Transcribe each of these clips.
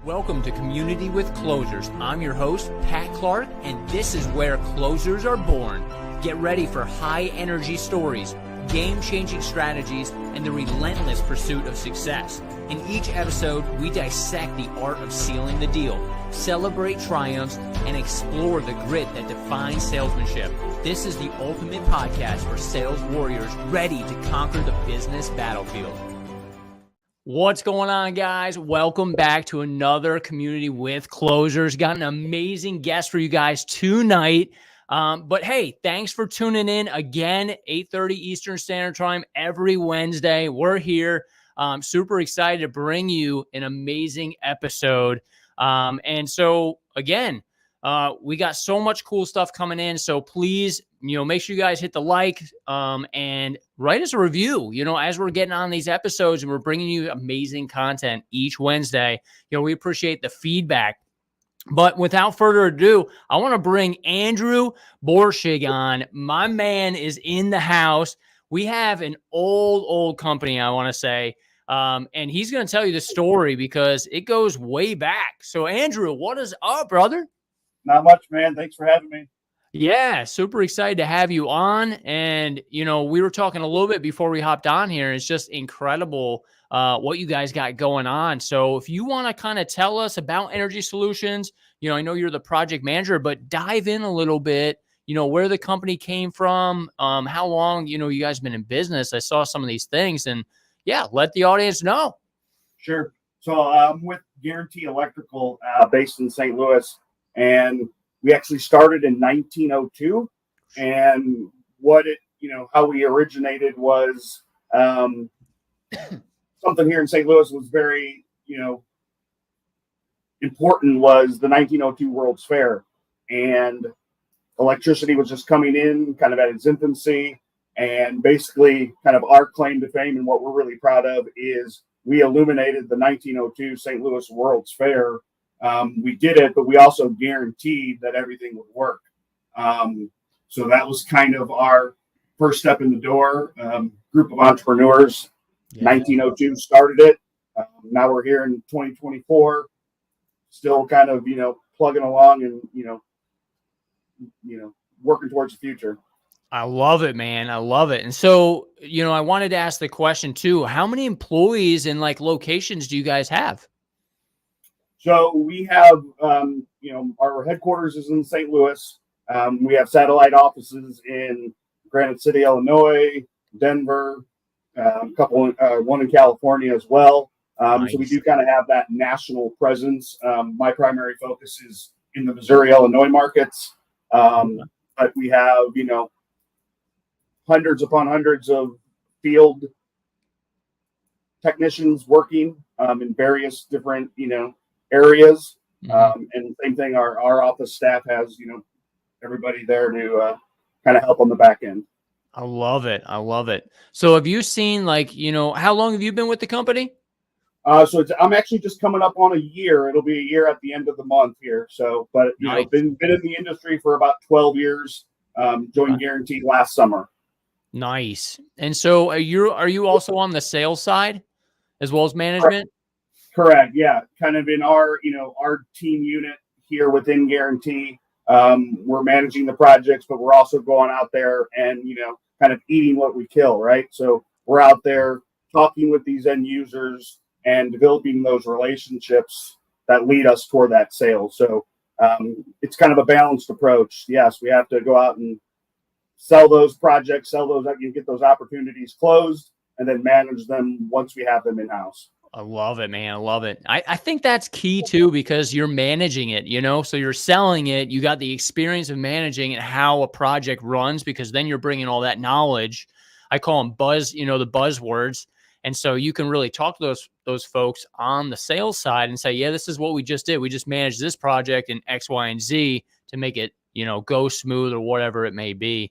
Welcome to Community with Closers. I'm your host, Pat Clark, and this is where closers are born. Get ready for high-energy stories, game-changing strategies, and the relentless pursuit of success. In each episode, we dissect the art of sealing the deal, celebrate triumphs, and explore the grit that defines salesmanship. This is the ultimate podcast for sales warriors ready to conquer the business battlefield. What's going on, guys? Welcome back to another Community with Closers. Got an amazing guest for you guys tonight. But hey, thanks for tuning in again, 8:30 Eastern Standard Time every Wednesday. We're here. Super excited to bring you an amazing episode. And so again, we got so much cool stuff coming in. So please, make sure you guys hit the like and write us a review, as we're getting on these episodes and we're bringing you amazing content each Wednesday. We appreciate the feedback. But without further ado, I want to bring Andrew Boerschig on. My man is in the house. We have an old company, I want to say. And he's going to tell you the story because it goes way back. So Andrew, what is up, brother? Not much, man. Thanks for having me. Yeah, super excited to have you on. And, we were talking a little bit before we hopped on here. It's just incredible what you guys got going on. So if you want to kind of tell us about Energy Solutions, I know you're the project manager, but dive in a little bit, where the company came from, how long, you guys been in business. I saw some of these things and yeah, let the audience know. Sure. So I'm with Guarantee Electrical based in St. Louis, and we actually started in 1902. And how we originated was something here in St. Louis was very, important was the 1902 World's Fair. And electricity was just coming in kind of at its infancy. And basically kind of our claim to fame and what we're really proud of is we illuminated the 1902 St. Louis World's Fair. We did it, but we also guaranteed that everything would work. So that was kind of our first step in the door. Group of entrepreneurs, 1902 started it. Now we're here in 2024, still kind of, plugging along and, working towards the future. I love it, man. I love it. And so, I wanted to ask the question too, how many employees and locations do you guys have? So we have, our headquarters is in St. Louis. We have satellite offices in Granite City, Illinois, Denver, one in California as well. Nice. So we do kind of have that national presence. My primary focus is in the Missouri, Illinois markets. But we have, hundreds upon hundreds of field technicians working in various different, areas. And same thing, our office staff has, everybody there to kind of help on the back end. I love it. I love it. So have you seen how long have you been with the company? So I'm actually just coming up on a year. It'll be a year at the end of the month here. So, but nice. Been in the industry for about 12 years. Joined Guarantee last summer. Nice. And so are you also on the sales side as well as management? Correct. Yeah. Kind of in our team unit here within Guarantee. We're managing the projects, but we're also going out there and, kind of eating what we kill. Right. So we're out there talking with these end users and developing those relationships that lead us toward that sale. So it's kind of a balanced approach. Yes, we have to go out and sell those projects, get those opportunities closed, and then manage them once we have them in-house. I love it, man. I love it. I think that's key too, because you're managing it, so you're selling it. You got the experience of managing and how a project runs, because then you're bringing all that knowledge. I call them the buzzwords. And so you can really talk to those folks on the sales side and say, yeah, this is what we just did. We just managed this project in X, Y, and Z to make it, go smooth or whatever it may be.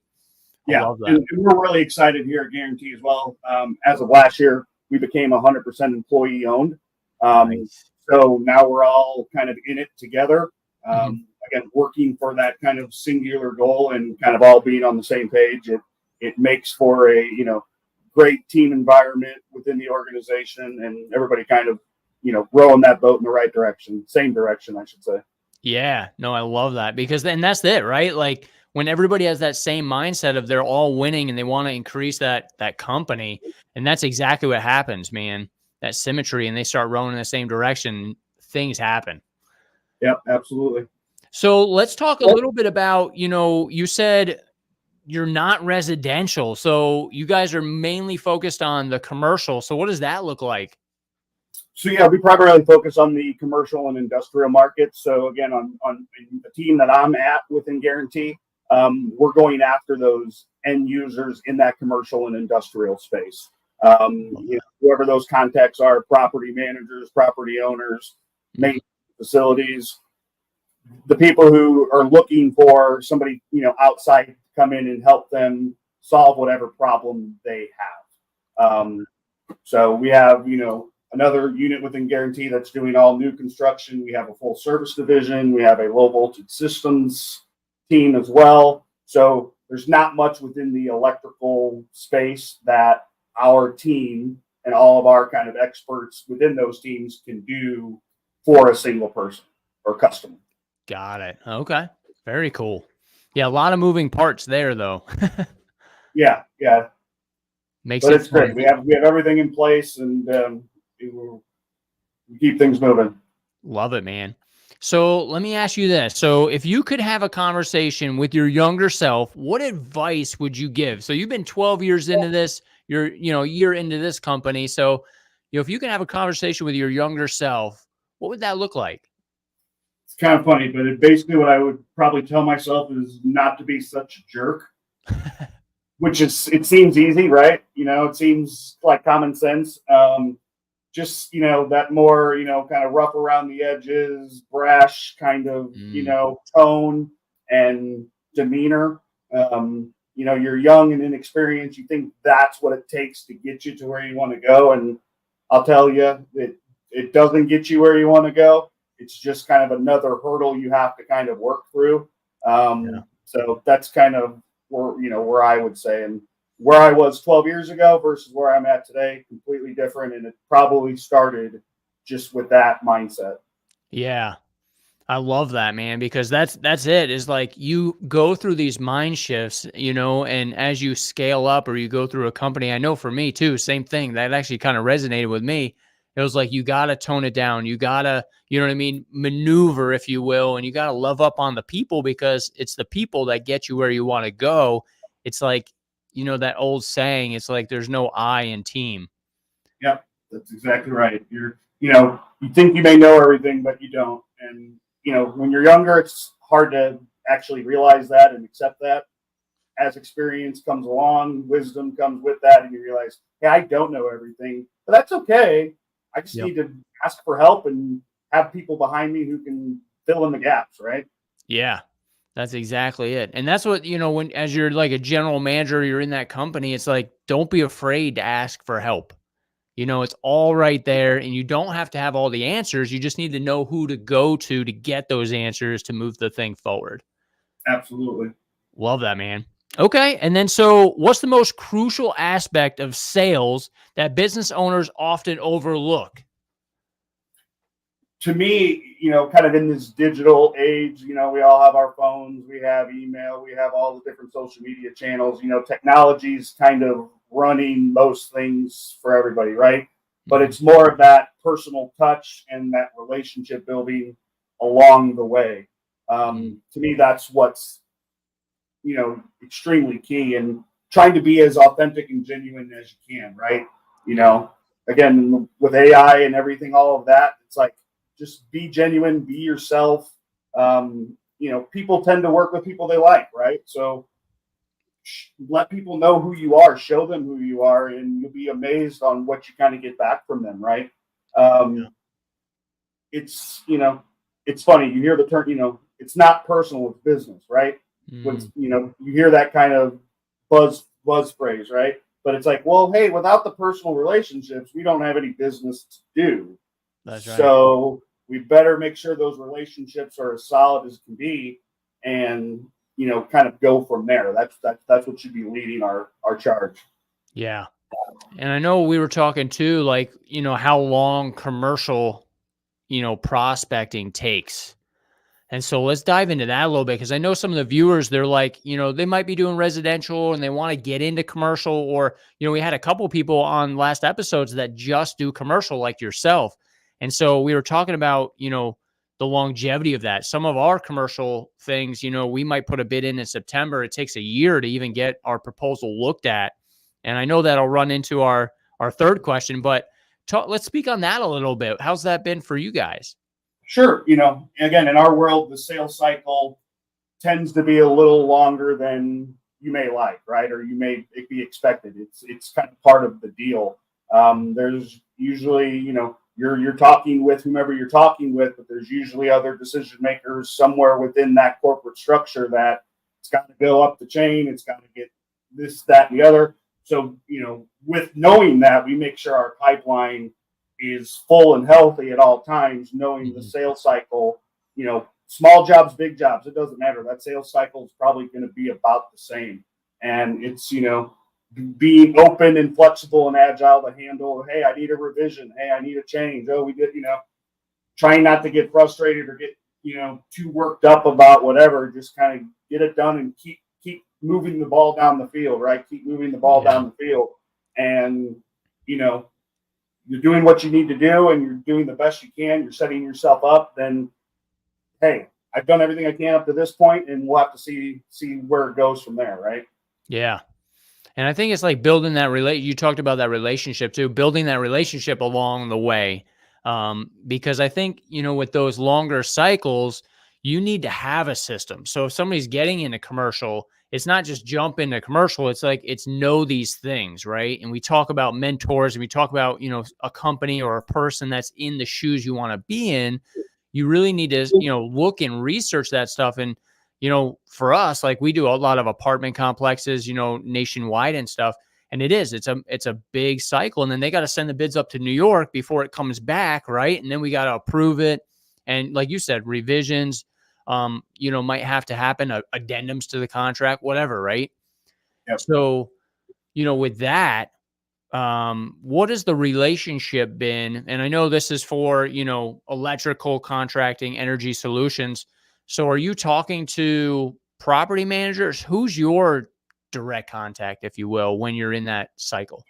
Yeah, and we're really excited here at Guarantee as well. As of last year, we became 100% employee owned. Nice. So now we're all kind of in it together. Again, working for that kind of singular goal and kind of all being on the same page. It makes for a great team environment within the organization, and everybody kind of rowing that boat in the right direction, same direction, I should say. Yeah, no, I love that because then that's it, right? Like when everybody has that same mindset of they're all winning and they want to increase that company, and that's exactly what happens, man. That symmetry, and they start rowing in the same direction, things happen. Yep, absolutely. So let's talk a little bit about, you said you're not residential, so you guys are mainly focused on the commercial. So what does that look like? So yeah, we primarily focus on the commercial and industrial markets. So again, on the team that I'm at within Guarantee, we're going after those end users in that commercial and industrial space. Whoever those contacts are, property managers, property owners, maintenance facilities, the people who are looking for somebody, outside to come in and help them solve whatever problem they have. So we have, another unit within Guarantee that's doing all new construction. We have a full service division. We have a low voltage systems team as well. So there's not much within the electrical space that our team and all of our kind of experts within those teams can do for a single person or customer. Got it. Okay. Very cool. Yeah, a lot of moving parts there, though. Yeah. Makes but it it's great. We have everything in place, and we keep things moving. Love it, man. So let me ask you this. So if you could have a conversation with your younger self, what advice would you give? So you've been 12 years into this, you're, a year into this company. So, if you could have a conversation with your younger self, what would that look like? It's kind of funny, but basically what I would probably tell myself is not to be such a jerk, it seems easy, right? It seems like common sense. Just, that more, kind of rough around the edges, brash kind of, tone and demeanor. You're young and inexperienced. You think that's what it takes to get you to where you want to go. And I'll tell you, it doesn't get you where you want to go. It's just kind of another hurdle you have to kind of work through. So that's kind of where I would say, and where I was 12 years ago versus where I'm at today, completely different. And it probably started just with that mindset. Yeah. I love that, man, because that's it. Is like you go through these mind shifts, and as you scale up or you go through a company, I know for me too, same thing. That actually kind of resonated with me. It was like, you got to tone it down. You got to, maneuver, if you will, and you got to love up on the people, because it's the people that get you where you want to go. It's like, that old saying, it's like, there's no I in team. Yep. That's exactly right. You think you may know everything, but you don't. And, when you're younger, it's hard to actually realize that and accept that. As experience comes along, wisdom comes with that, and you realize, hey, I don't know everything, but that's okay. I just need to ask for help and have people behind me who can fill in the gaps, right? Yeah, that's exactly it. And that's what, when, as you're like a general manager, you're in that company, it's like, don't be afraid to ask for help. It's all right there, and you don't have to have all the answers. You just need to know who to go to get those answers to move the thing forward. Absolutely. Love that, man. Okay. And then, so what's the most crucial aspect of sales that business owners often overlook? To me, kind of in this digital age, we all have our phones, we have email, we have all the different social media channels, technology's kind of running most things for everybody, right? But it's more of that personal touch and that relationship building along the way. To me, that's what's, extremely key, and trying to be as authentic and genuine as you can, right? Again, with AI and everything, all of that, it's like, just be genuine, be yourself. People tend to work with people they like, right? So let people know who you are, show them who you are, and you'll be amazed on what you kind of get back from them, right? It's, it's funny. You hear the term, it's not personal with business, right? When, you hear that kind of buzz phrase, right? But it's like, well, hey, without the personal relationships, we don't have any business to do. That's right. So we better make sure those relationships are as solid as can be, and kind of go from there. That's what should be leading our charge. Yeah. And I know we were talking too, like, how long commercial, prospecting takes. And so let's dive into that a little bit, because I know some of the viewers, they're like, they might be doing residential and they want to get into commercial, or, we had a couple people on last episodes that just do commercial like yourself. And so we were talking about, the longevity of that. Some of our commercial things, we might put a bid in September. It takes a year to even get our proposal looked at. And I know that'll run into our third question, but let's speak on that a little bit. How's that been for you guys? Sure. Again, in our world, the sales cycle tends to be a little longer than you may like, right? Or you may be expected. It's kind of part of the deal. There's usually, you're talking with whomever you're talking with, but there's usually other decision makers somewhere within that corporate structure that it's got to go up the chain. It's got to get this, that, and the other. So, with knowing that, we make sure our pipeline is full and healthy at all times, knowing the sales cycle, small jobs, big jobs, it doesn't matter. That sales cycle is probably going to be about the same. And it's, being open and flexible and agile to handle, hey, I need a revision. Hey, I need a change. Oh, we did, trying not to get frustrated or get, too worked up about whatever, just kind of get it done and keep moving the ball down the field, right? Keep moving the ball down the field. And, you're doing what you need to do and you're doing the best you can. You're setting yourself up. Then, hey, I've done everything I can up to this point, and we'll have to see where it goes from there, right? Yeah. And I think it's like building that you talked about that relationship too, building that relationship along the way. Because I think, with those longer cycles, you need to have a system. So if somebody's getting into commercial, it's not just jump into commercial. It's like, it's know these things, right? And we talk about mentors, and we talk about, a company or a person that's in the shoes you want to be in. You really need to, look and research that stuff. And, for us, like, we do a lot of apartment complexes, nationwide and stuff. And it's a big cycle. And then they got to send the bids up to New York before it comes back. Right. And then we got to approve it. And like you said, revisions, might have to happen, addendums to the contract, whatever. Right. Yep. So, with that, what has the relationship been? And I know this is for, electrical contracting, energy solutions. So are you talking to property managers? Who's your direct contact, if you will, when you're in that cycle?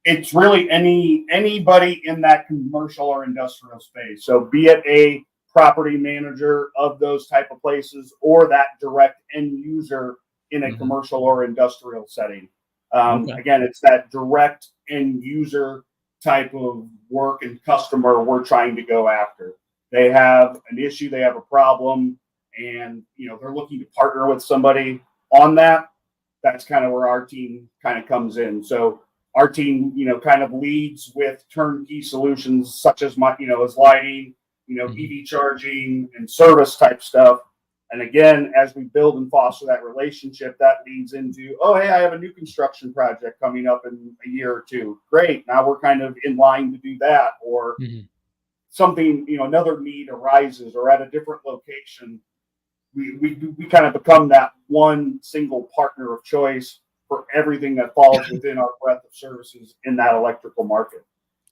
It's really anybody in that commercial or industrial space. So be it a property manager of those type of places or that direct end user in a commercial or industrial setting. Again, it's that direct end user type of work and customer we're trying to go after. They have an issue, they have a problem, and they're looking to partner with somebody on that. That's kind of where our team kind of comes in. So our team, kind of leads with turnkey solutions such as as lighting, EV charging and service type stuff. And again, as we build and foster that relationship, that leads into, oh, hey, I have a new construction project coming up in a year or two. Great. Now we're kind of in line to do that. Or something, another need arises, or at a different location. We kind of become that one single partner of choice for everything that falls within our breadth of services in that electrical market.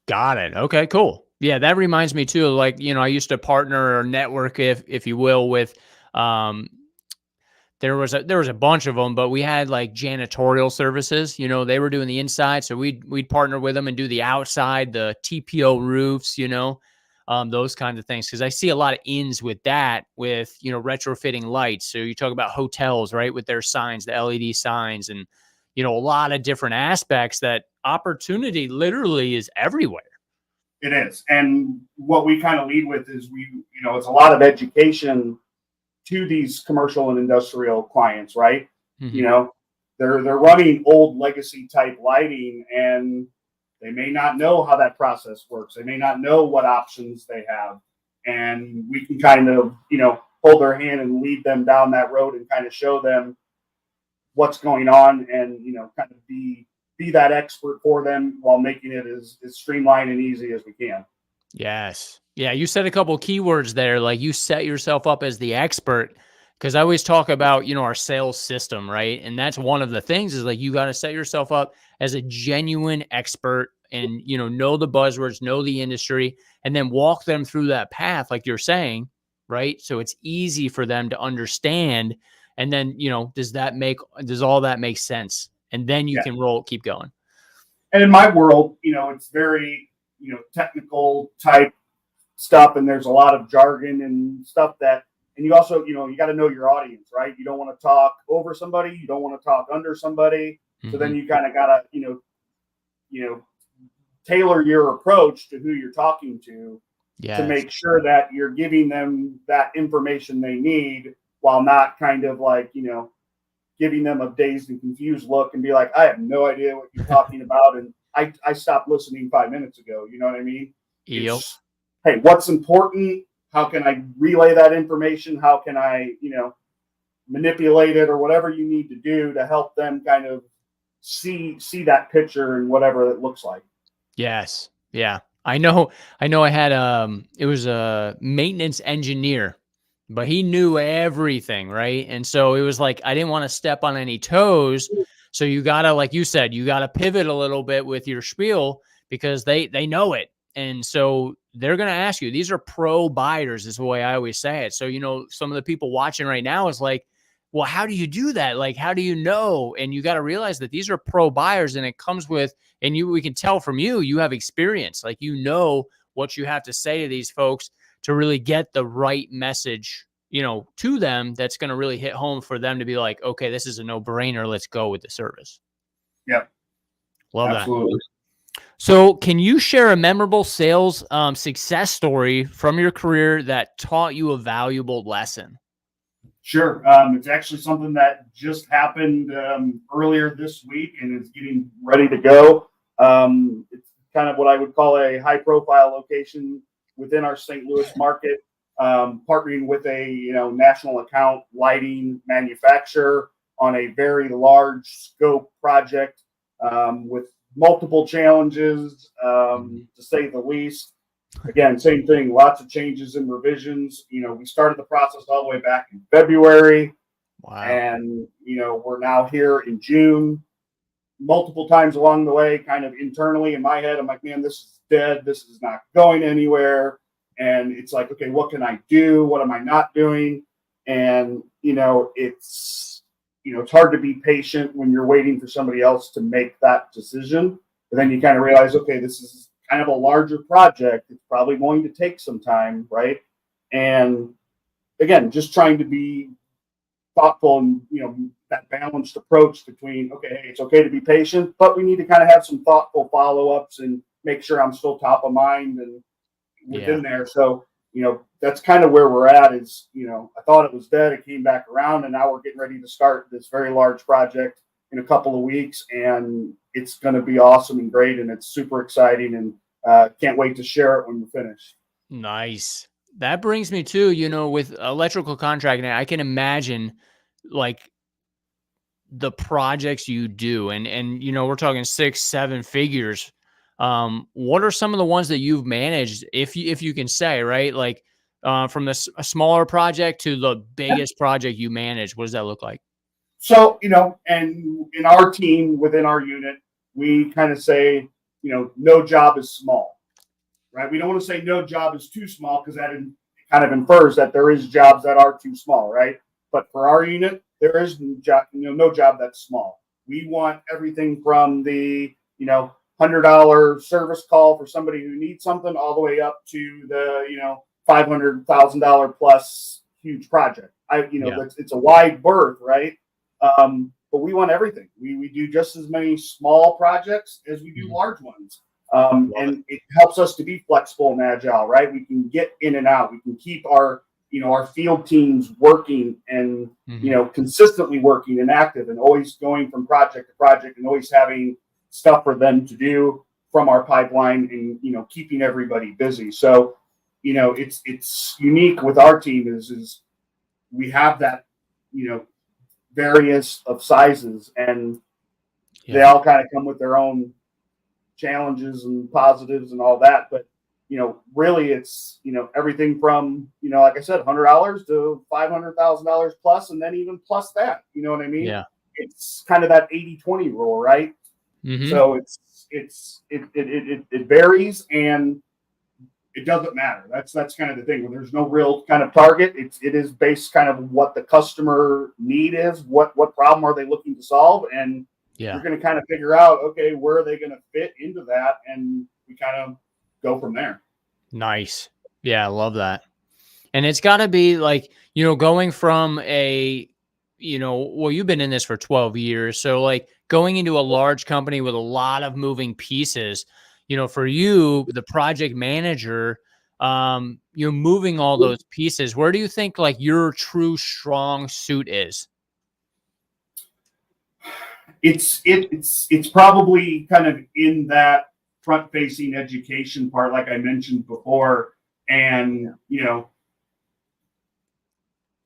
Got it. Okay, cool. Yeah, that reminds me too, like, I used to partner or network, if you will, with there was a bunch of them, but we had like janitorial services. They were doing the inside, so we'd partner with them and do the outside, the TPO roofs, those kinds of things. Because I see a lot of ins with that, with retrofitting lights. So you talk about hotels, right, with their signs, the LED signs, and a lot of different aspects. That opportunity literally is everywhere. It is, and what we kind of lead with is it's a lot of education to these commercial and industrial clients, right? They're running old legacy type lighting, and they may not know how that process works. They may not know what options they have, and we can kind of hold their hand and lead them down that road and kind of show them what's going on, and kind of be that expert for them while making it as streamlined and easy as we can. Yes. Yeah, you said a couple of keywords there, like you set yourself up as the expert, Because I always talk about, our sales system, right? And that's one of the things is like, you got to set yourself up as a genuine expert and, know the buzzwords, know the industry, and then walk them through that path, like you're saying, right? So it's easy for them to understand. And then, does all that make sense? And then you can keep going. And in my world, it's very, technical type stuff. And there's a lot of jargon and stuff and you also, you got to know your audience, right? You don't want to talk over somebody. You don't want to talk under somebody. So then you kind of got to, tailor your approach to who you're talking to make sure that you're giving them that information they need while not kind of like, giving them a dazed and confused look and be like, I have no idea what you're talking about. And I stopped listening 5 minutes ago. You know what I mean? Hey, what's important? How can I relay that information? How can I, manipulate it or whatever you need to do to help them kind of see that picture and whatever it looks like. Yes. Yeah. I know I had, it was a maintenance engineer, but he knew everything. Right. And so it was like, I didn't want to step on any toes. So you gotta, like you said, you gotta pivot a little bit with your spiel because they know it. And so they're going to ask you, these are pro buyers is the way I always say it. So, some of the people watching right now is like, well, how do you do that? Like, how do you know? And you got to realize that these are pro buyers and it comes with, and we can tell from you have experience, like, what you have to say to these folks to really get the right message, to them. That's going to really hit home for them to be like, okay, this is a no brainer. Let's go with the service. Yep. Love Absolutely. that. So can you share a memorable sales success story from your career that taught you a valuable lesson? Sure. It's actually something that just happened earlier this week and is getting ready to go. It's kind of what I would call a high profile location within our St. Louis market, partnering with a national account lighting manufacturer on a very large scope project with multiple challenges, to say the least. Again, same thing, lots of changes and revisions. We started the process all the way back in February. Wow. And, we're now here in June. Multiple times along the way, kind of internally in my head, I'm like, man, this is dead. This is not going anywhere. And it's like, okay, what can I do? What am I not doing? And, it's hard to be patient when you're waiting for somebody else to make that decision. But then you kind of realize, okay, this is kind of a larger project. It's probably going to take some time, right? And again, just trying to be thoughtful and, that balanced approach between, okay, hey, it's okay to be patient, but we need to kind of have some thoughtful follow-ups and make sure I'm still top of mind and within there. So, that's kind of where we're at is, I thought it was dead. It came back around and now we're getting ready to start this very large project in a couple of weeks, and it's going to be awesome and great. And it's super exciting and can't wait to share it when we're finished. Nice. That brings me to, with electrical contracting, I can imagine like the projects you do and, we're talking 6-7 figures. What are some of the ones that you've managed, if you can say, right? Like, from a smaller project to the biggest project you manage, what does that look like? So, and in our team, within our unit, we kind of say, no job is small, right? We don't want to say no job is too small because that kind of infers that there is jobs that are too small, right? But for our unit, there is no job that's small. We want everything from the, $100 service call for somebody who needs something all the way up to the, $500,000 plus huge project. It's a wide berth, right? But we want everything. We do just as many small projects as we do large ones. And it helps us to be flexible and agile, right? We can get in and out. We can keep our field teams working and, consistently working and active and always going from project to project and always having stuff for them to do from our pipeline and, keeping everybody busy. So, it's unique with our team is we have that, various of sizes and they all kind of come with their own challenges and positives and all that. But, really it's, everything from, like I said, $100 to $500,000 plus, and then even plus that, you know what I mean? Yeah. It's kind of that 80-20 rule, right? Mm-hmm. So it varies, and it doesn't matter. That's kind of the thing. When there's no real kind of target, it is based kind of what the customer need is, what problem are they looking to solve, and you're going to kind of figure out, okay, where are they going to fit into that, and we kind of go from there. Nice. Yeah, I love that. And it's got to be like, going from you've been in this for 12 years. So like going into a large company with a lot of moving pieces, for you, the project manager, you're moving all those pieces. Where do you think like your true strong suit is? It's probably kind of in that front facing education part, like I mentioned before, and,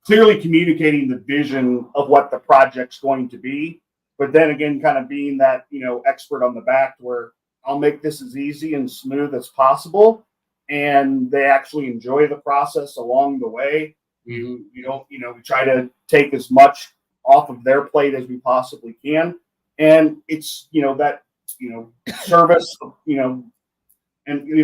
clearly communicating the vision of what the project's going to be, but then again, kind of being that, expert on the back where I'll make this as easy and smooth as possible. And they actually enjoy the process along the way. We try to take as much off of their plate as we possibly can. And it's, that, service, and,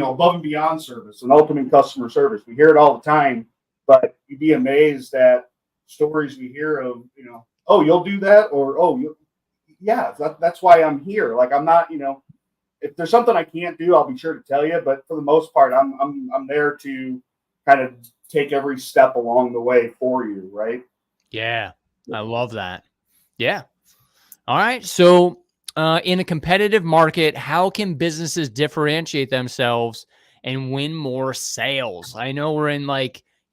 above and beyond service and ultimate customer service. We hear it all the time. But you'd be amazed at stories we hear of, oh, you'll do that, or that's why I'm here. Like I'm not, if there's something I can't do, I'll be sure to tell you. But for the most part, I'm there to kind of take every step along the way for you, right? Yeah, I love that. Yeah. All right. So, in a competitive market, how can businesses differentiate themselves and win more sales? I know we're in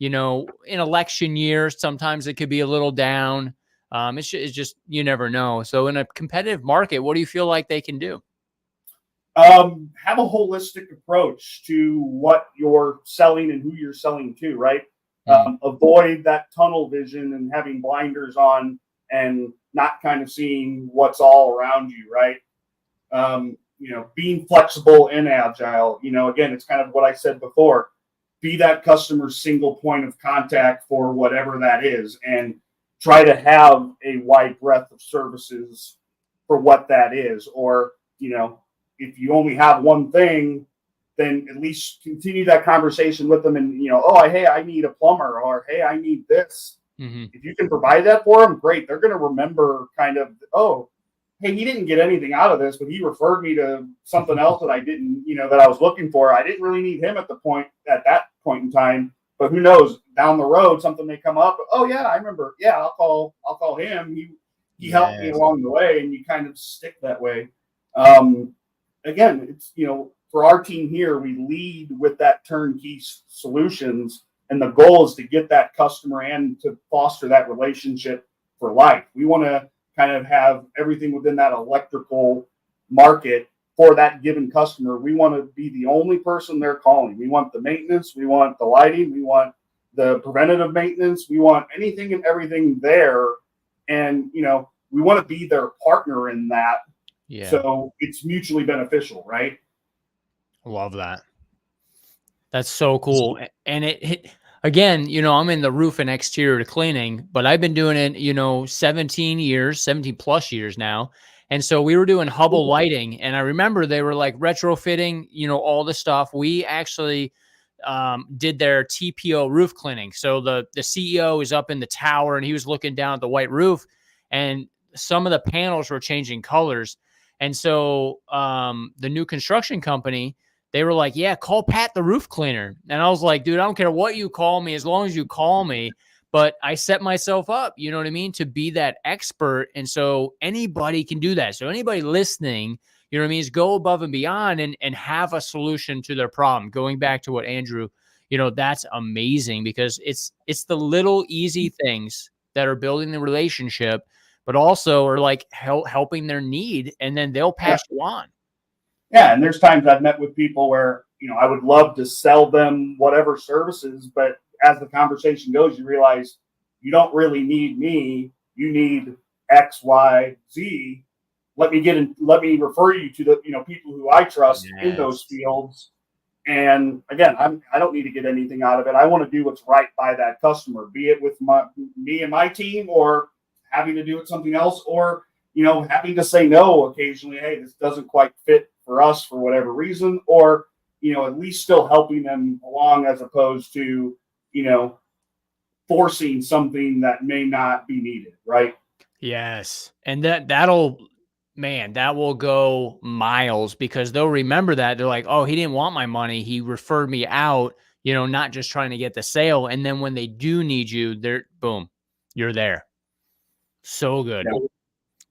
in election years, sometimes it could be a little down. It's just, you never know. So in a competitive market, what do you feel like they can do? Have a holistic approach to what you're selling and who you're selling to, right? Avoid that tunnel vision and having blinders on and not kind of seeing what's all around you, right? Being flexible and agile, again, it's kind of what I said before. Be that customer's single point of contact for whatever that is, and try to have a wide breadth of services for what that is. Or, if you only have one thing, then at least continue that conversation with them and, hey, I need a plumber, or, hey, I need this. Mm-hmm. If you can provide that for them, great. They're going to remember kind of, oh, hey, he didn't get anything out of this, but he referred me to something else that I didn't, that I was looking for. I didn't really need him at that point in time, but who knows, down the road, something may come up. Oh yeah, I remember. Yeah, I'll call him. He helped me along the way, and you kind of stick that way. Again, it's, for our team here, we lead with that turnkey solutions, and the goal is to get that customer and to foster that relationship for life. We want to kind of have everything within that electrical market for that given customer. We want to be the only person they're calling. We want the maintenance, we want the lighting, we want the preventative maintenance, we want anything and everything there. And, we want to be their partner in that. Yeah. So it's mutually beneficial, right? Love that. That's so cool. And it again, I'm in the roof and exterior cleaning, but I've been doing it, 17 plus years now. And so we were doing Hubble lighting, and I remember they were like retrofitting, all the stuff. We actually did their TPO roof cleaning. So the CEO is up in the tower, and he was looking down at the white roof, and some of the panels were changing colors. And so the new construction company, they were like, yeah, call Pat the roof cleaner. And I was like, dude, I don't care what you call me as long as you call me. But I set myself up, you know what I mean, to be that expert. And so anybody can do that. So anybody listening, you know what I mean, is go above and beyond and have a solution to their problem. Going back to what Andrew, that's amazing, because it's the little easy things that are building the relationship, but also are like helping their need, and then they'll pass you on. Yeah, and there's times I've met with people where, I would love to sell them whatever services, but as the conversation goes, you realize you don't really need me. You need X, Y, Z. Let me refer you to the, people who I trust in those fields. And again, I don't need to get anything out of it. I want to do what's right by that customer, be it with me and my team, or having to do it something else, or having to say no occasionally. Hey, this doesn't quite fit for us for whatever reason, or at least still helping them along as opposed to forcing something that may not be needed, right? Yes. And that will go miles, because they'll remember that. They're like, oh, he didn't want my money. He referred me out, not just trying to get the sale. And then when they do need you, boom, you're there. So good. Yeah.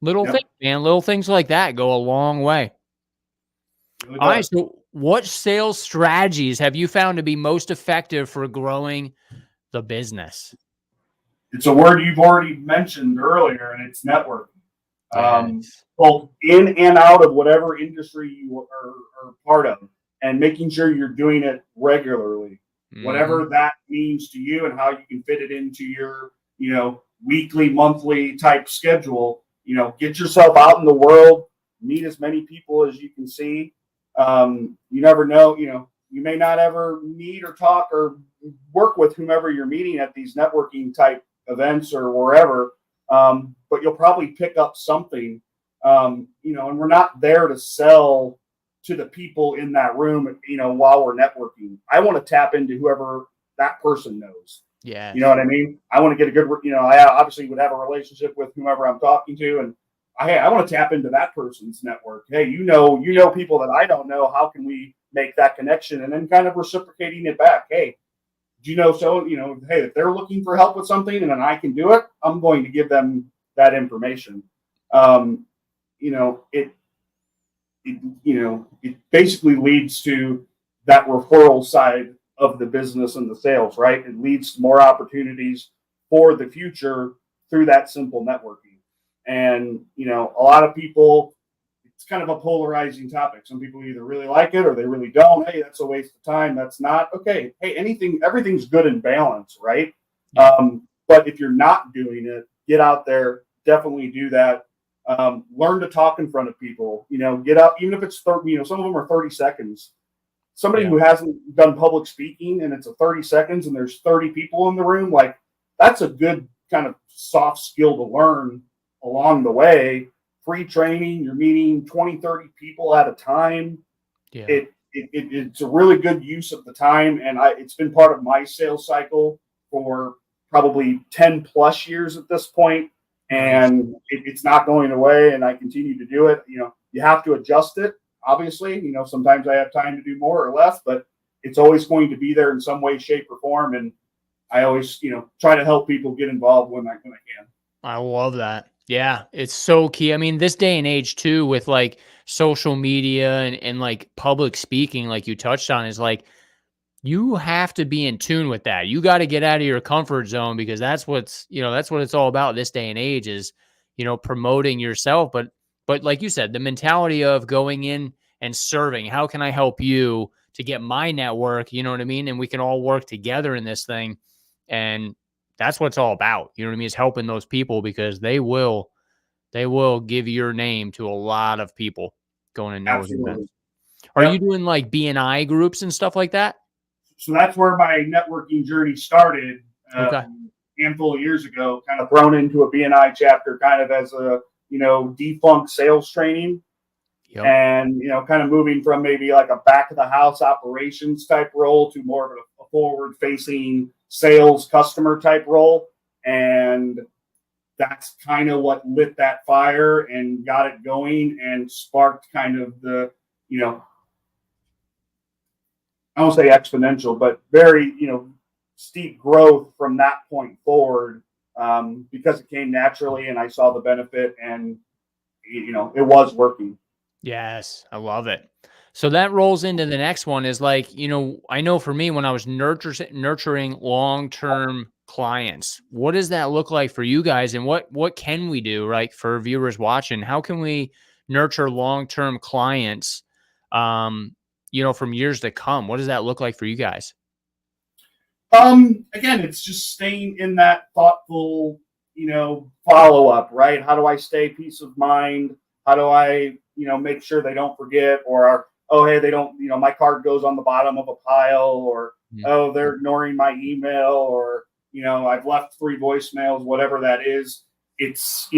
Little things, man. Little things like that go a long way. Really All right. So what sales strategies have you found to be most effective for growing the business? It's a word you've already mentioned earlier, and it's networking. Yes. Both in and out of whatever industry you are part of, and making sure you're doing it regularly, whatever that means to you, and how you can fit it into your, weekly, monthly type schedule. Get yourself out in the world, meet as many people as you can see. You never know, you may not ever meet or talk or work with whomever you're meeting at these networking type events or wherever. But you'll probably pick up something, and we're not there to sell to the people in that room, while we're networking. I want to tap into whoever that person knows. Yeah. You know what I mean? I want to get a good, I obviously would have a relationship with whomever I'm talking to, and I want to tap into that person's network. Hey, people that I don't know. How can we make that connection? And then kind of reciprocating it back. Hey, do you know, so, hey, if they're looking for help with something and then I can do it, I'm going to give them that information. It basically leads to that referral side of the business and the sales, right? It leads to more opportunities for the future through that simple networking. And, a lot of people, it's kind of a polarizing topic. Some people either really like it or they really don't. Hey, that's a waste of time. That's not okay. Hey, everything's good in balance, right? Yeah. But if you're not doing it, get out there, definitely do that. Learn to talk in front of people, get up, even if it's 30, some of them are 30 seconds. Somebody who hasn't done public speaking and it's a 30 seconds and there's 30 people in the room, like that's a good kind of soft skill to learn along the way. Free training, you're meeting 20, 30 people at a time. Yeah. It's a really good use of the time. And it's been part of my sales cycle for probably 10 plus years at this point. And it's not going away, and I continue to do it. You have to adjust it, obviously. Sometimes I have time to do more or less, but it's always going to be there in some way, shape, or form. And I always, try to help people get involved when I can. I love that. Yeah, it's so key. I mean, this day and age too, with like social media and like public speaking, like you touched on, is like you have to be in tune with that. You got to get out of your comfort zone, because that's what it's all about this day and age is, promoting yourself. But like you said, the mentality of going in and serving, how can I help you to get my network? You know what I mean? And we can all work together in this thing. And that's what it's all about. You know what I mean? Is helping those people, because they will give your name to a lot of people going to networking events. Are you doing like BNI groups and stuff like that? So that's where my networking journey started. Okay. Handful of years ago, kind of thrown into a BNI chapter, kind of as a, defunct sales training. Yep. And, kind of moving from maybe like a back of the house operations type role to more of a forward facing sales customer type role. And that's kind of what lit that fire and got it going and sparked kind of the, I won't say exponential, but very, steep growth from that point forward, because it came naturally and I saw the benefit and, it was working. Yes, I love it. So that rolls into the next one is like, I know for me, when I was nurturing long-term clients, what does that look like for you guys? And what can we do, right? For viewers watching, how can we nurture long-term clients, from years to come? What does that look like for you guys? Again, it's just staying in that thoughtful, follow-up, right? How do I stay peace of mind? How do I, make sure they don't forget, or oh, hey, they don't, my card goes on the bottom of a pile, or, oh, they're ignoring my email, or, I've left 3 voicemails, whatever that is. It's,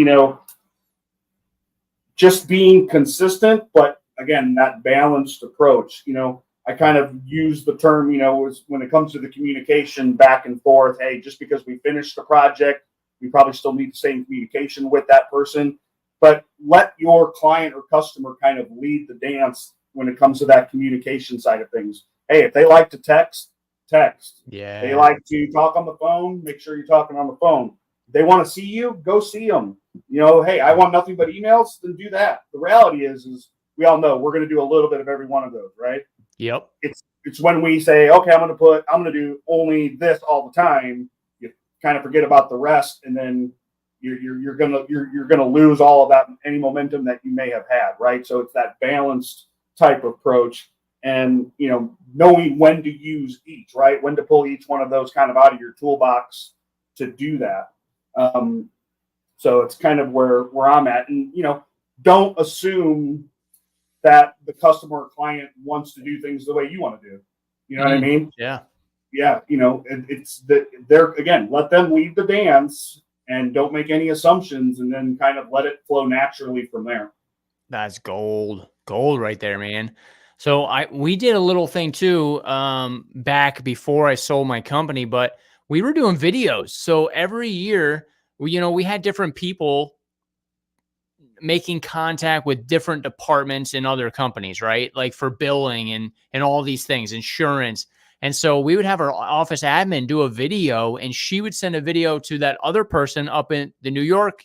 just being consistent, but again, that balanced approach. I kind of use the term, when it comes to the communication back and forth, hey, just because we finished the project, we probably still need the same communication with that person, but let your client or customer kind of lead the dance when it comes to that communication side of things. Hey, if they like to text. Yeah. They like to talk on the phone, make sure you're talking on the phone. If they want to see you, go see them. Hey, I want nothing but emails, then do that. The reality is we all know we're going to do a little bit of every one of those, right? Yep. It's when we say, okay, I'm going to do only this all the time. You kind of forget about the rest, and then you're gonna lose all of that, any momentum that you may have had, right? So it's that balanced type approach, and knowing when to use each, right? When to pull each one of those kind of out of your toolbox to do that. So it's kind of where I'm at, and don't assume that the customer or client wants to do things the way you want to do. You know what I mean? Yeah. Yeah. They're again, let them lead the dance and don't make any assumptions, and then kind of let it flow naturally from there. That's gold right there, man. So we did a little thing too, back before I sold my company, but we were doing videos. So every year, we had different people making contact with different departments in other companies, right? Like for billing and all these things, insurance. And so we would have our office admin do a video, and she would send a video to that other person up in the New York,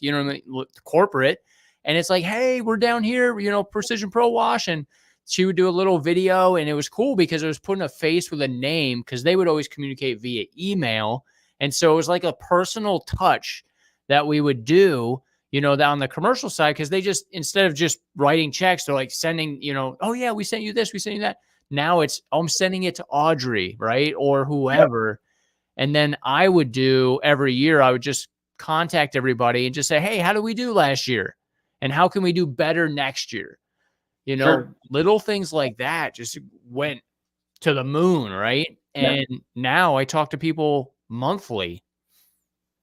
corporate. And it's like, hey, we're down here, Precision Pro Wash. And she would do a little video, and it was cool because it was putting a face with a name, because they would always communicate via email. And so it was like a personal touch that we would do, on the commercial side, because they just, instead of just writing checks, they're like sending, oh yeah, we sent you this, we sent you that. Now I'm sending it to Audrey, right? Or whoever. Yep. And then I would do every year, I would just contact everybody and just say, hey, how did we do last year? And how can we do better next year? Sure. Little things like that just went to the moon, right? And now I talk to people monthly.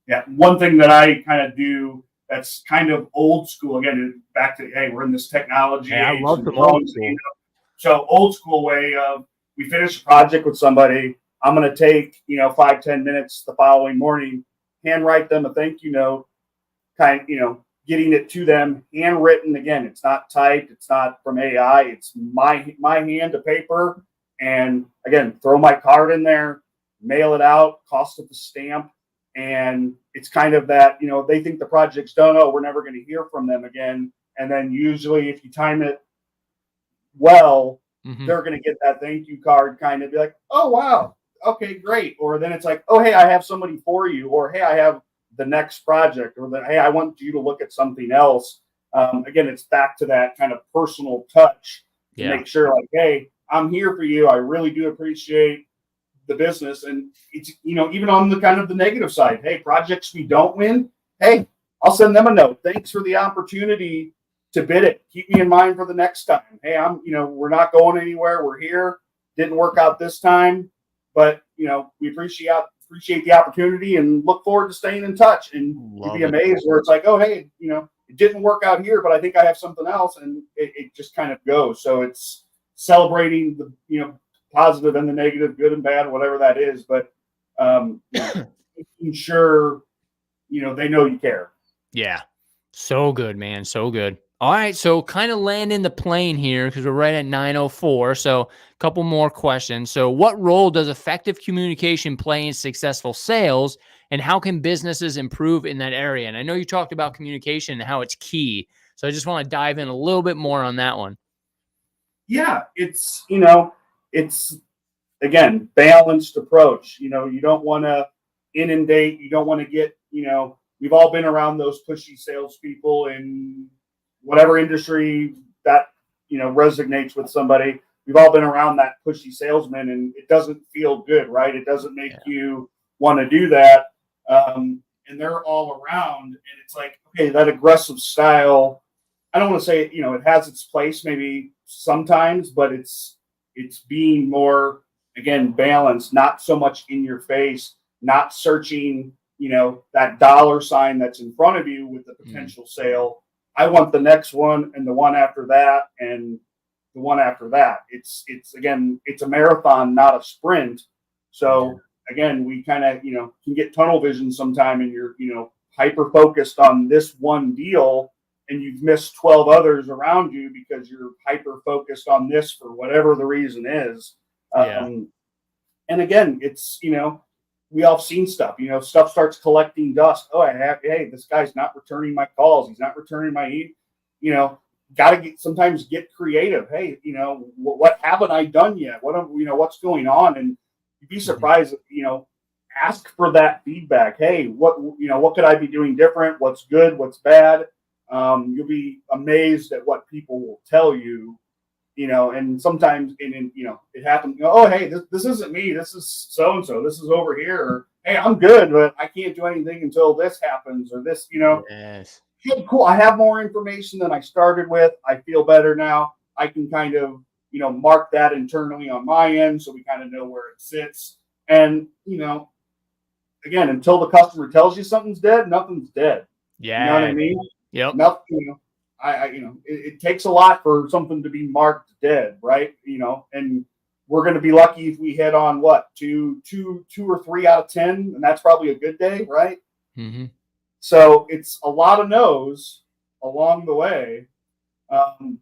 Yeah. One thing that I kind of do that's kind of old school, again, back to, hey, we're in this technology age. I love them old school. So old school way of, we finish a project with somebody, I'm going to take, 5-10 minutes the following morning, handwrite them a thank you note, getting it to them handwritten. Again, it's not typed, it's not from AI, it's my hand to paper. And again, throw my card in there, mail it out, cost of the stamp. And it's kind of that, they think the project's done. Oh, we're never going to hear from them again. And then usually if you time it well, they're going to get that thank you card, kind of be like, oh, wow. Okay, great. Or then it's like, oh, hey, I have somebody for you. Or, hey, I have the next project. Or, hey, I want you to look at something else. Again, it's back to that kind of personal touch to make sure, like, hey, I'm here for you. I really do appreciate the business. And it's, even on the kind of the negative side, hey, projects we don't win, hey, I'll send them a note. Thanks for the opportunity to bid it. Keep me in mind for the next time. Hey, we're not going anywhere. We're here. Didn't work out this time, but we appreciate the opportunity and look forward to staying in touch. And you'd be amazed where it's like, oh, hey, it didn't work out here, but I think I have something else, and it just kind of goes. So it's celebrating the positive and the negative, good and bad, whatever that is, but making sure they know you care. Yeah, so good, man, so good. All right, so kind of landing the plane here because we're right at 9:04. So a couple more questions. So what role does effective communication play in successful sales, and how can businesses improve in that area? And I know you talked about communication and how it's key. So I just want to dive in a little bit more on that one. Yeah, it's again, balanced approach. You don't want to inundate. You don't want to get, we've all been around those pushy salespeople in whatever industry that, resonates with somebody. We've all been around that pushy salesman, and it doesn't feel good, right? It doesn't make you want to do that. And they're all around, and it's like, okay, that aggressive style, I don't want to say, it has its place maybe sometimes, but it's being more, again, balanced, not so much in your face, not searching, that dollar sign that's in front of you with the potential sale. I want the next one and the one after that and the one after that. It's again, it's a marathon, not a sprint. So again, we kind of, can get tunnel vision sometime, and you're, hyper focused on this one deal, and you've missed 12 others around you because you're hyper focused on this for whatever the reason is. And again, it's, we all seen stuff, stuff starts collecting dust. Oh, hey, this guy's not returning my calls. He's not returning my, got to sometimes get creative. Hey, what haven't I done yet? What's going on? And you'd be surprised, ask for that feedback. Hey, what could I be doing different? What's good? What's bad? You'll be amazed at what people will tell you, and sometimes, it happens, oh, hey, this isn't me. This is so-and-so. This is over here. Or, hey, I'm good, but I can't do anything until this happens, or this, Yes. Hey, cool. I have more information than I started with. I feel better now. I can kind of, mark that internally on my end, so we kind of know where it sits. And, again, until the customer tells you something's dead, nothing's dead. Yeah. You know what I mean? Yep. Nothing, it takes a lot for something to be marked dead, right? And we're going to be lucky if we hit on two or 3 out of 10, and that's probably a good day, right? Mm-hmm. So it's a lot of no's along the way,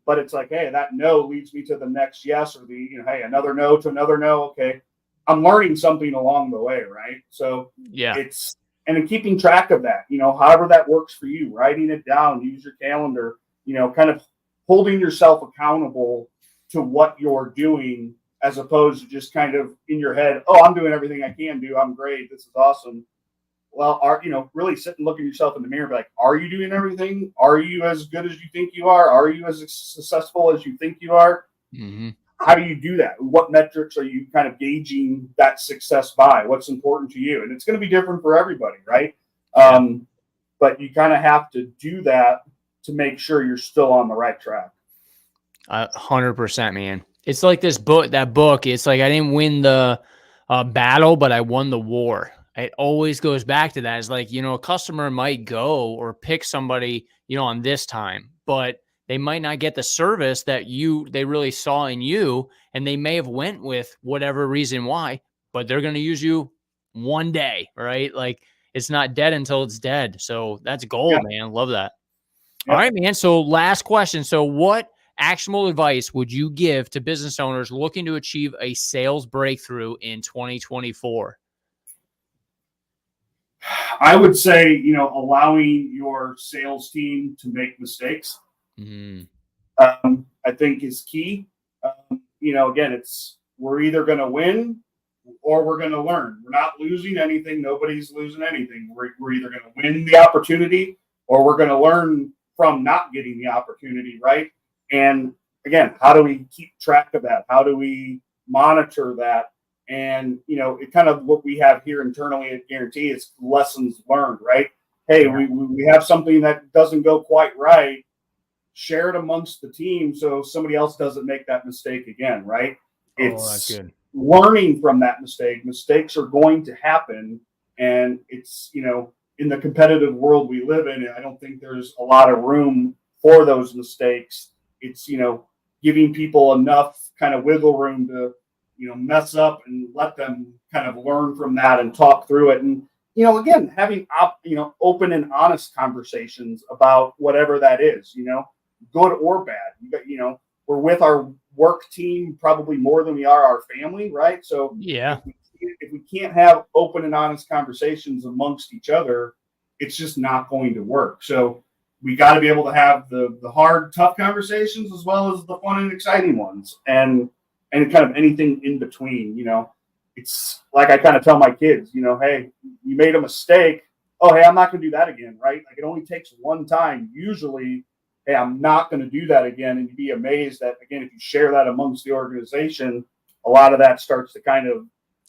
but it's like, hey, that no leads me to the next yes, or hey, another no to another no. Okay, I'm learning something along the way, right? So it's, and in keeping track of that, however that works for you, writing it down, use your calendar, kind of holding yourself accountable to what you're doing, as opposed to just kind of in your head, oh, I'm doing everything I can do. I'm great. This is awesome. Well, really sit and look at yourself in the mirror and be like, are you doing everything? Are you as good as you think you are? Are you as successful as you think you are? Mm-hmm. How do you do that? What metrics are you kind of gauging that success by? What's important to you? And it's going to be different for everybody, right? But you kind of have to do that to make sure you're still on the right track. 100%, man. It's like that book. It's like, I didn't win the battle, but I won the war. It always goes back to that. It's like, a customer might go or pick somebody, on this time, but they might not get the service that they really saw in you. And they may have went with whatever reason why, but they're going to use you one day, right? Like, it's not dead until it's dead. So that's gold, man. Love that. All right, man. So last question. So what actionable advice would you give to business owners looking to achieve a sales breakthrough in 2024? I would say, allowing your sales team to make mistakes, I think is key. Again, we're either going to win or we're going to learn. We're not losing anything. Nobody's losing anything. We're either going to win the opportunity or we're going to learn from not getting the opportunity, right? And again, how do we keep track of that? How do we monitor that? And, it kind of what we have here internally at Guarantee is lessons learned, right? Hey, we have something that doesn't go quite right. Share it amongst the team so somebody else doesn't make that mistake again, right? That's good. Learning from that mistake. Mistakes are going to happen. And it's, in the competitive world we live in, I don't think there's a lot of room for those mistakes. It's, giving people enough kind of wiggle room to, mess up and let them kind of learn from that and talk through it. And, again, having, open and honest conversations about whatever that is, good or bad. We're with our work team probably more than we are our family, right? So if we can't have open and honest conversations amongst each other, it's just not going to work. So we got to be able to have the hard, tough conversations as well as the fun and exciting ones, and kind of anything in between. It's like I kind of tell my kids, hey, you made a mistake. Oh, hey, I'm not going to do that again, right? Like, it only takes one time. Usually, hey, I'm not going to do that again. And you'd be amazed that, again, if you share that amongst the organization, a lot of that starts to kind of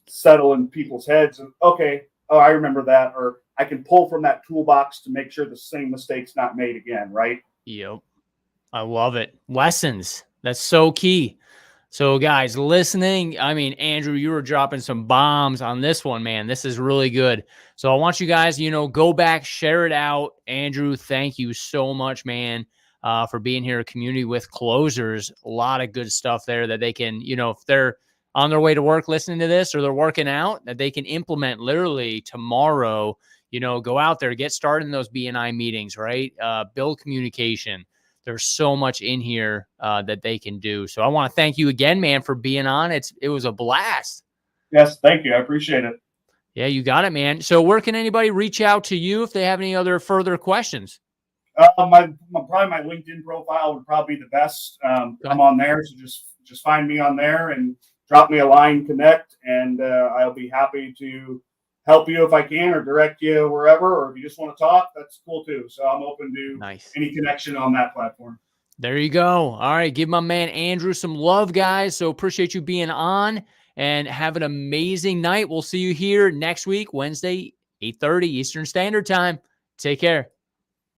settle in people's heads. And, okay, oh, I remember that. Or I can pull from that toolbox to make sure the same mistake's not made again, right? Yep. I love it. Lessons. That's so key. So guys listening, I mean, Andrew, you were dropping some bombs on this one, man. This is really good. So I want you guys, go back, share it out. Andrew, thank you so much, man, for being here, community with closers. A lot of good stuff there that they can, if they're on their way to work listening to this or they're working out, that they can implement literally tomorrow. Go out there, get started in those BNI meetings, right? Build communication. There's so much in here that they can do. So I want to thank you again, man, for being on. It was a blast. Yes, thank you. I appreciate it. Yeah, you got it, man. So where can anybody reach out to you if they have any other further questions? Probably my LinkedIn profile would probably be the best. I'm on there, so just find me on there and drop me a line, connect, and I'll be happy to help you if I can or direct you wherever, or if you just want to talk, that's cool too. So I'm open to any connection on that platform. There you go. All right. Give my man Andrew some love, guys. So appreciate you being on and have an amazing night. We'll see you here next week, Wednesday, 8:30 Eastern Standard Time. Take care.